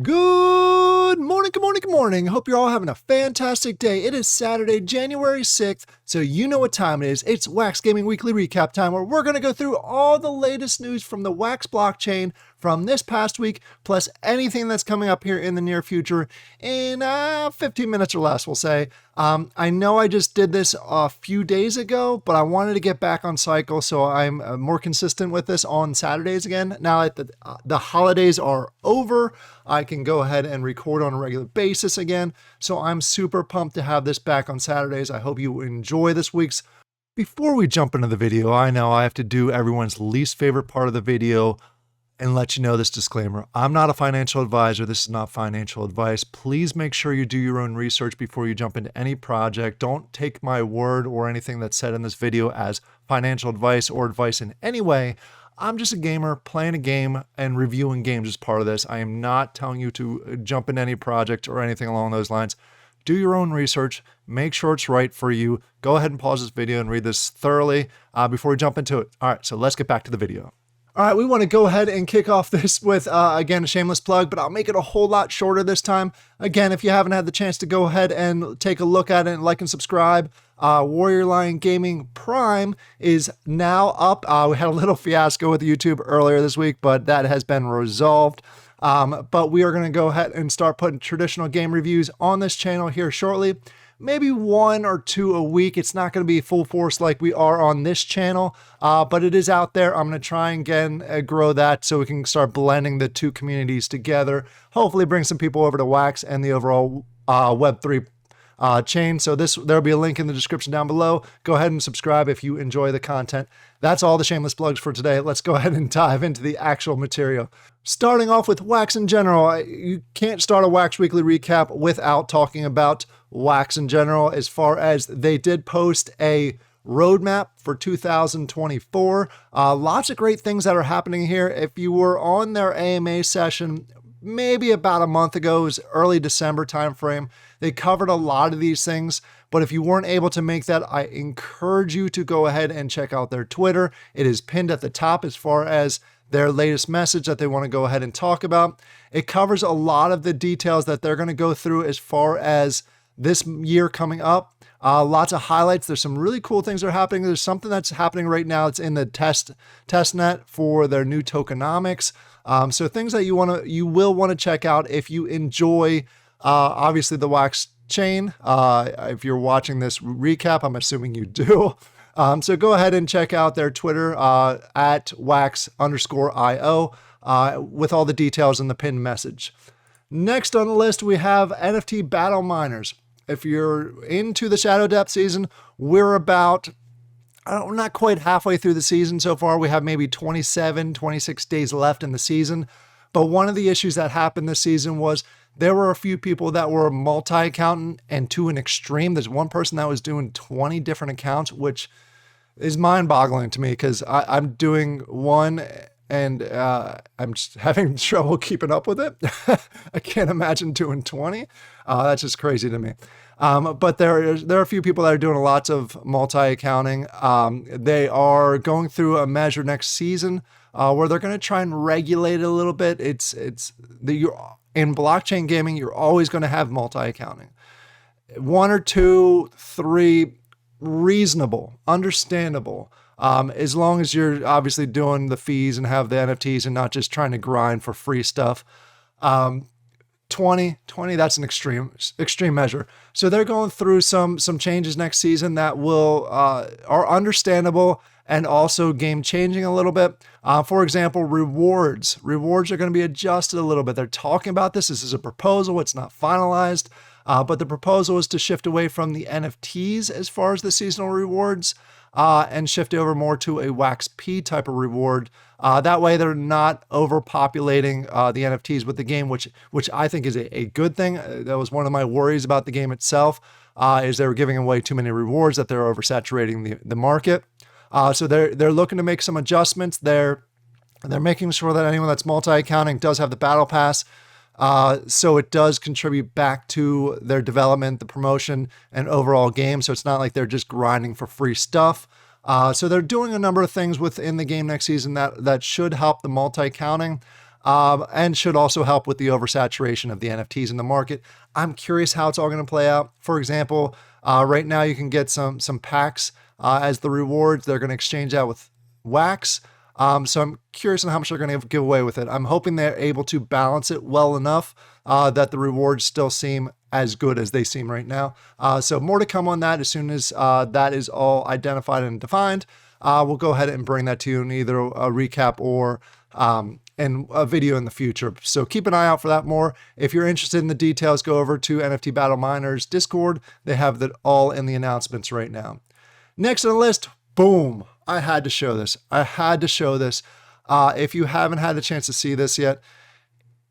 Good morning, good morning, good morning. Hope you're all having a fantastic day. It is Saturday, January 6th, so you know what time it is. It's Wax Gaming Weekly Recap time, where we're going to go through all the latest news from the Wax blockchain from this past week, plus anything that's coming up here in the near future in 15 minutes or less, we'll say. I know I just did this a few days ago, but I wanted to get back on cycle, so I'm more consistent with this on Saturdays again. Now that the holidays are over, I can go ahead and record on a regular basis again. So I'm super pumped to have this back on Saturdays. I hope you enjoy this week's. Before we jump into the video, I know I have to do everyone's least favorite part of the video and let you know this disclaimer. I'm not a financial advisor. This is not financial advice. Please make sure you do your own research before you jump into any project. Don't take my word or anything that's said in this video as financial advice or advice in any way. I'm just a gamer playing a game and reviewing games as part of this. I am not telling you to jump into any project or anything along those lines. Do your own research. Make sure it's right for you. Go ahead and pause this video and read this thoroughly before we jump into it. All right, so let's get back to the video. All right, we want to go ahead and kick off this with, again, a shameless plug, but I'll make it a whole lot shorter this time. Again, if you haven't had the chance to go ahead and take a look at it and like and subscribe, Warrior Lion Gaming Prime is now up. We had a little fiasco with YouTube earlier this week, but that has been resolved. But we are going to go ahead and start putting traditional game reviews on this channel here shortly. Maybe 1 or 2 a week. It's not going to be full force like we are on this channel, but it is out there. I'm going to try and again grow that so we can start blending the two communities together. Hopefully bring some people over to Wax and the overall Web3 chain. So there'll be a link in the description down below. Go ahead and subscribe if you enjoy the content. That's all the shameless plugs for today. Let's go ahead and dive into the actual material. Starting off with Wax in general, you can't start a Wax Weekly recap without talking about Wax in general, as far as they did post a roadmap for 2024. Lots of great things that are happening here. If you were on their AMA session, maybe about a month ago, it was early December timeframe, they covered a lot of these things. But if you weren't able to make that, I encourage you to go ahead and check out their Twitter. It is pinned at the top as far as their latest message that they want to go ahead and talk about. It covers a lot of the details that they're going to go through as far as this year coming up. Lots of highlights. There's some really cool things that are happening. There's something that's happening right now. It's in the test net for their new tokenomics. So things that you will want to check out if you enjoy, obviously, the Wax chain. If you're watching this recap, I'm assuming you do. So go ahead and check out their Twitter at wax_IO with all the details in the pinned message. Next on the list, we have NFT Battle Miners. If you're into the Shadow Depth season, we're about, not quite halfway through the season so far. We have maybe 27, 26 days left in the season. But one of the issues that happened this season was there were a few people that were multi-accountant and to an extreme. There's one person that was doing 20 different accounts, which is mind-boggling to me because I'm doing one and I'm just having trouble keeping up with it. I can't imagine doing 20. That's just crazy to me. But there are a few people that are doing lots of multi-accounting. They are going through a measure next season where they're going to try and regulate it a little bit. In blockchain gaming, you're always going to have multi-accounting. 1 or 2, 3, reasonable, understandable. As long as you're obviously doing the fees and have the NFTs and not just trying to grind for free stuff. 20, that's an extreme measure. So they're going through some changes next season that will are understandable and also game changing a little bit. For example, rewards are going to be adjusted a little bit. They're talking about this. This is a proposal. It's not finalized. But the proposal is to shift away from the NFTs as far as the seasonal rewards and shift over more to a Wax P type of reward. That way they're not overpopulating the NFTs with the game, which I think is a good thing. That was one of my worries about the game itself, is they were giving away too many rewards, that they're oversaturating the market. So they're looking to make some adjustments. They're making sure that anyone that's multi-accounting does have the battle pass. So it does contribute back to their development, the promotion, and overall game. So it's not like they're just grinding for free stuff. So they're doing a number of things within the game next season that should help the multi-counting. and should also help with the oversaturation of the NFTs in the market. I'm curious how it's all going to play out. For example, right now you can get some packs as the rewards. They're going to exchange that with wax. So I'm curious on how much they're going to give away with it. I'm hoping they're able to balance it well enough that the rewards still seem as good as they seem right now. So more to come on that as soon as that is all identified and defined. We'll go ahead and bring that to you in either a recap or in a video in the future. So keep an eye out for that more. If you're interested in the details, go over to NFT Battle Miners Discord. They have that all in the announcements right now. Next on the list, boom. I had to show this. If you haven't had the chance to see this yet,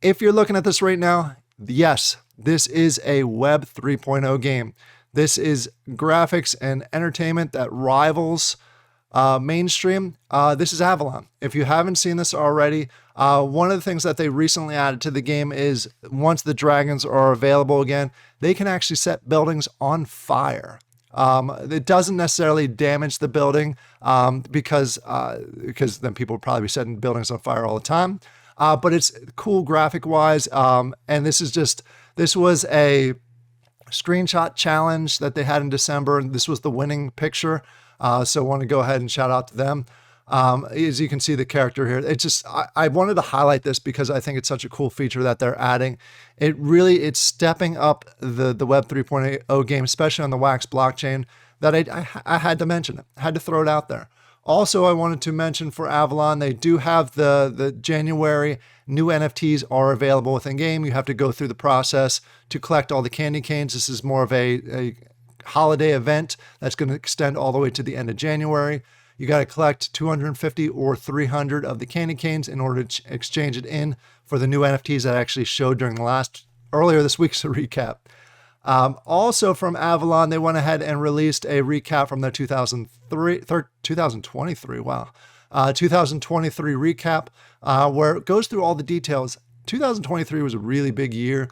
if you're looking at this right now, yes, this is a Web 3.0 game. This is graphics and entertainment that rivals mainstream. This is Avalon. If you haven't seen this already, one of the things that they recently added to the game is once the dragons are available again, they can actually set buildings on fire. It doesn't necessarily damage the building because then people would probably be setting buildings on fire all the time. But it's cool graphic wise. And this was a screenshot challenge that they had in December, and this was the winning picture. So I want to go ahead and shout out to them. As you can see the character here, I wanted to highlight this because I think it's such a cool feature that they're adding. It's stepping up the Web 3.0 game, especially on the Wax blockchain, that I had to mention it. I had to throw it out there. Also, I wanted to mention for Avalon, they do have the January new NFTs are available within game. You have to go through the process to collect all the candy canes. This is more of a holiday event that's going to extend all the way to the end of January. You got to collect 250 or 300 of the candy canes in order to exchange it in for the new NFTs that I actually showed during earlier this week's recap. Also from Avalon, they went ahead and released a recap from their 2023 recap, where it goes through all the details. 2023 was a really big year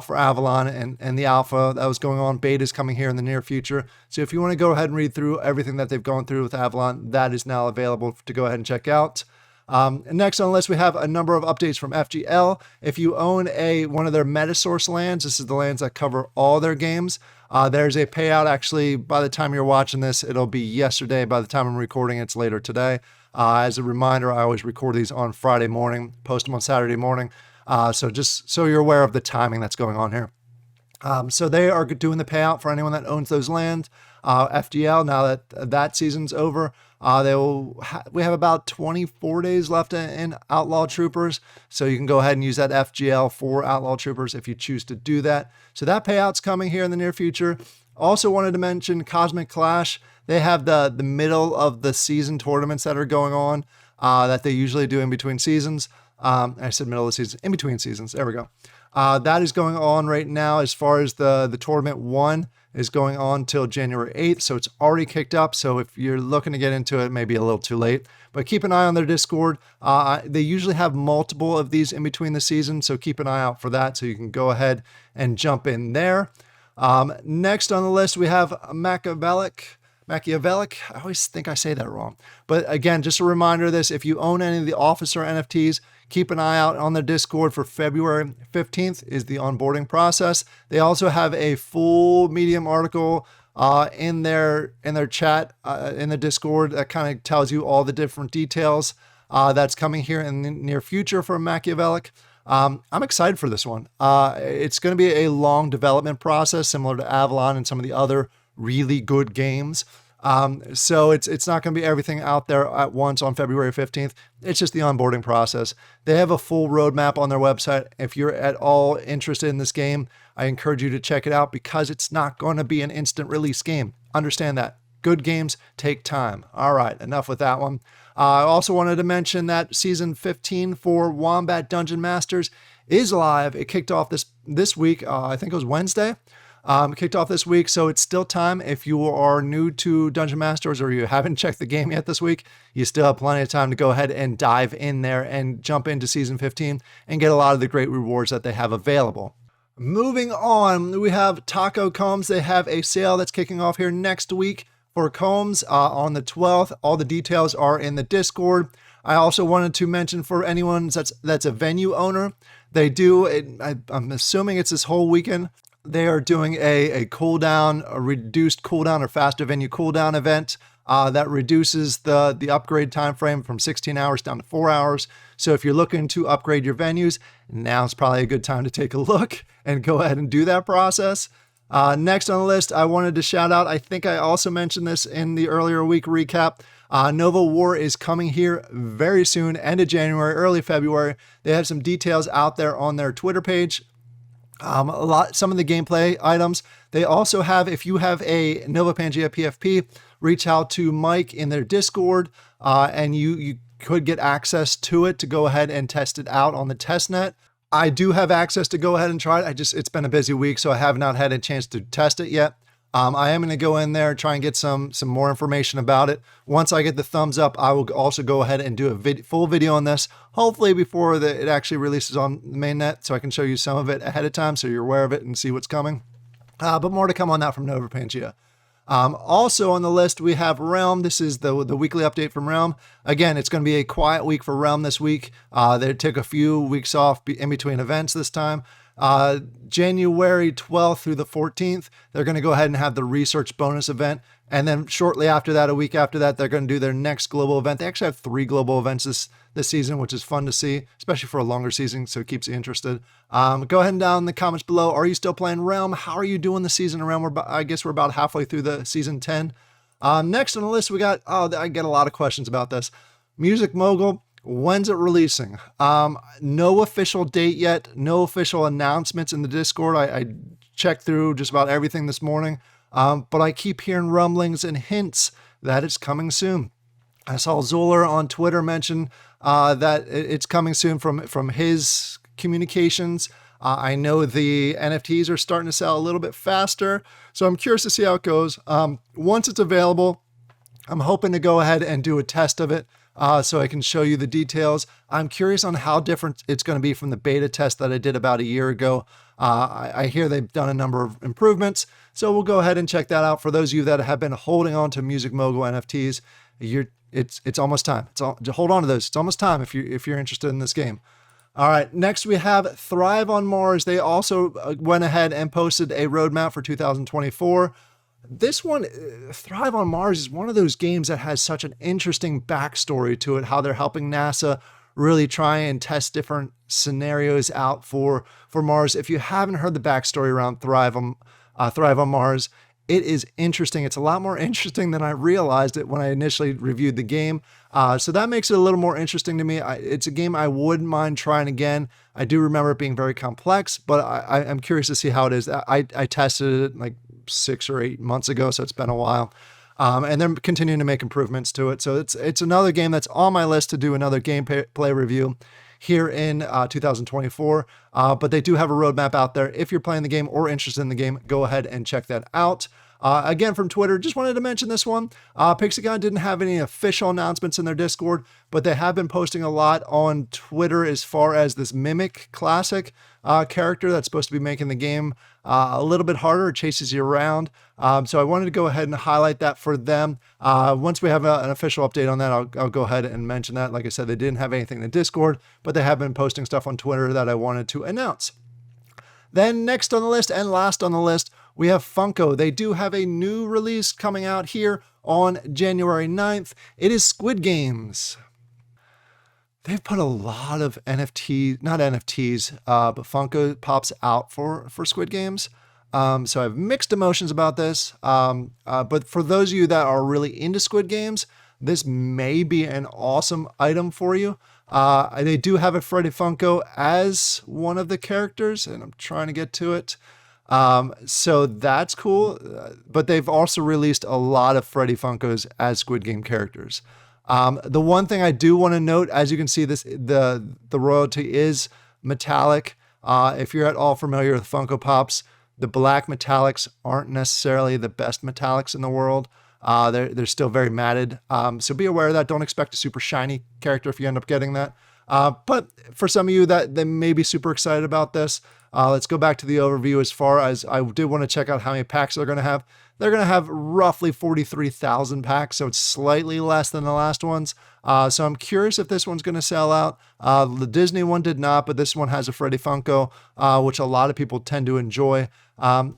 for Avalon and the alpha that was going on. Beta is coming here in the near future. So if you want to go ahead and read through everything that they've gone through with Avalon, that is now available to go ahead and check out. Next on the list, we have a number of updates from FGL. If you own one of their Metasource lands, this is the lands that cover all their games. There's a payout. Actually, by the time you're watching this, it'll be yesterday. By the time I'm recording, it's later today. As a reminder, I always record these on Friday morning, post them on Saturday morning. So just so you're aware of the timing that's going on here. So they are doing the payout for anyone that owns those lands. FGL, now that season's over, we have about 24 days left in Outlaw Troopers. So you can go ahead and use that FGL for Outlaw Troopers if you choose to do that. So that payout's coming here in the near future. Also wanted to mention Cosmic Clash. They have the middle of the season tournaments that are going on that they usually do in between seasons. I said middle of the season, in between seasons. There we go. That is going on right now as far as the tournament 1 is going on till January 8th. So it's already kicked up. So if you're looking to get into it, maybe a little too late, but keep an eye on their Discord. They usually have multiple of these in between the seasons. So keep an eye out for that. So you can go ahead and jump in there. Next on the list, we have Machiavellic. I always think I say that wrong. But again, just a reminder of this. If you own any of the Officer NFTs, keep an eye out on their Discord for February 15th is the onboarding process. They also have a full Medium article in their chat in the Discord that kind of tells you all the different details that's coming here in the near future for Machiavellic. I'm excited for this one. It's going to be a long development process similar to Avalon and some of the other really good games. So it's not going to be everything out there at once on February 15th. It's just the onboarding process. They have a full roadmap on their website. If you're at all interested in this game, I encourage you to check it out because it's not going to be an instant release game. Understand that. Good games take time. All right, enough with that one. I also wanted to mention that season 15 for Wombat Dungeon Masters is live. It kicked off this week. I think it was Wednesday. Kicked off this week, so it's still time. If you are new to Dungeon Masters or you haven't checked the game yet this week, you still have plenty of time to go ahead and dive in there and jump into Season 15 and get a lot of the great rewards that they have available. Moving on, we have Taco Combs. They have a sale that's kicking off here next week for Combs on the 12th. All the details are in the Discord. I also wanted to mention for anyone that's a venue owner, they do, I'm assuming it's this whole weekend, they are doing a cooldown, a reduced cooldown or faster venue cooldown event that reduces the upgrade time frame from 16 hours down to 4 hours. So if you're looking to upgrade your venues, now's probably a good time to take a look and go ahead and do that process. Next on the list, I wanted to shout out, I think I also mentioned this in the earlier week recap, Nova War is coming here very soon, end of January, early February. They have some details out there on their Twitter page. Some of the gameplay items. They also have, if you have a NovaPania PFP, reach out to Mike in their Discord, and you could get access to it to go ahead and test it out on the testnet. I do have access to go ahead and try it. It's been a busy week, so I have not had a chance to test it yet. I am going to go in there, try and get some more information about it. Once I get the thumbs up, I will also go ahead and do a full video on this, hopefully before it actually releases on the mainnet, so I can show you some of it ahead of time so you're aware of it and see what's coming. But more to come on that from NovaPania. Also on the list, we have Realm. This is the weekly update from Realm. Again, it's going to be a quiet week for Realm this week. They took a few weeks off in between events this time. January 12th through the 14th, they're going to go ahead and have the research bonus event. And then shortly after that, a week after that, they're going to do their next global event. They actually have 3 global events this season, which is fun to see, especially for a longer season, so it keeps you interested. Go ahead and down in the comments below. Are you still playing Realm? How are you doing the season of Realm? I guess we're about halfway through the season 10. Next on the list, we got, I get a lot of questions about this. MusicMogul. When's it releasing? No official date yet. No official announcements in the Discord. I checked through just about everything this morning, but I keep hearing rumblings and hints that it's coming soon. I saw Zoller on Twitter mention that it's coming soon from his communications. I know the NFTs are starting to sell a little bit faster, so I'm curious to see how it goes. Once it's available, I'm hoping to go ahead and do a test of it. So I can show you the details. I'm curious on how different it's going to be from the beta test that I did about a year ago. I hear they've done a number of improvements, so we'll go ahead and check that out. For those of you that have been holding on to MusicMogul NFTs, it's almost time. Hold on to those. It's almost time if you're interested in this game. All right, next we have Thrive on Mars. They also went ahead and posted a roadmap for 2024. This one, Thrive on Mars, is one of those games that has such an interesting backstory to it, how they're helping NASA really try and test different scenarios out for Mars. If you haven't heard the backstory around Thrive on Mars, it is interesting. It's a lot more interesting than I realized it when I initially reviewed the game. So that makes it a little more interesting to me. It's a game I wouldn't mind trying again. I do remember it being very complex, but I'm curious to see how it is. I tested it like 6 or 8 months ago, so it's been a while. And they're continuing to make improvements to it. So it's another game that's on my list to do another gameplay review here in 2024. But they do have a roadmap out there. If you're playing the game or interested in the game, go ahead and check that out. Again, from Twitter, just wanted to mention this one. Pixon didn't have any official announcements in their Discord, but they have been posting a lot on Twitter as far as this Mimic Classic character that's supposed to be making the game a little bit harder. It chases you around. So I wanted to go ahead and highlight that for them. Once we have an official update on that, I'll go ahead and mention that. Like I said, they didn't have anything in the Discord, but they have been posting stuff on Twitter that I wanted to announce. Then next on the list and last on the list, we have Funko. They do have a new release coming out here on January 9th. It is Squid Games. They've put a lot of NFTs, not NFTs, but Funko Pops out for Squid Games. So I have mixed emotions about this. But for those of you that are really into Squid Games, this may be an awesome item for you. They do have a Freddy Funko as one of the characters, and I'm trying to get to it. So that's cool. But they've also released a lot of Freddy Funkos as Squid Game characters. The one thing I do want to note, as you can see, the royalty is metallic. If you're at all familiar with Funko Pops, the black metallics aren't necessarily the best metallics in the world. They're still very matted. So be aware of that. Don't expect a super shiny character if you end up getting that. But for some of you that they may be super excited about this, Let's go back to the overview. As far as I did want to check out how many packs they're going to have. They're going to have roughly 43,000 packs, so it's slightly less than the last ones. So I'm curious if this one's going to sell out. The Disney one did not, but this one has a Freddy Funko, which a lot of people tend to enjoy.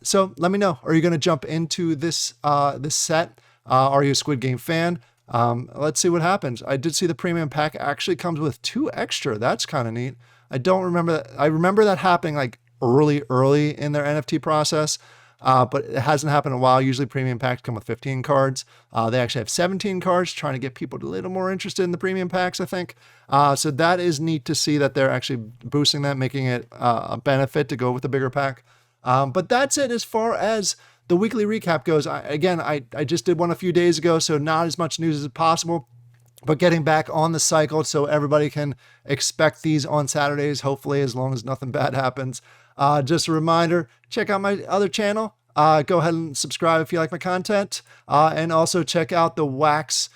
So let me know. Are you going to jump into this this set? Are you a Squid Game fan? Let's see what happens. I did see the premium pack actually comes with 2 extra. That's kind of neat. I don't remember that. I remember that happening like early in their NFT process. But it hasn't happened in a while. Usually premium packs come with 15 cards. They actually have 17 cards, trying to get people a little more interested in the premium packs, I think. So that is neat to see that they're actually boosting that, making it a benefit to go with the bigger pack. But that's it as far as the weekly recap goes. I just did one a few days ago, so not as much news as possible. But getting back on the cycle so everybody can expect these on Saturdays, hopefully, as long as nothing bad happens. Just a reminder, check out my other channel. Go ahead and subscribe if you like my content. And also check out the Wax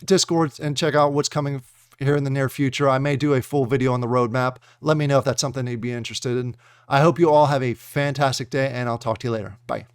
Discord and check out what's coming here in the near future. I may do a full video on the roadmap. Let me know if that's something you'd be interested in. I hope you all have a fantastic day, and I'll talk to you later. Bye.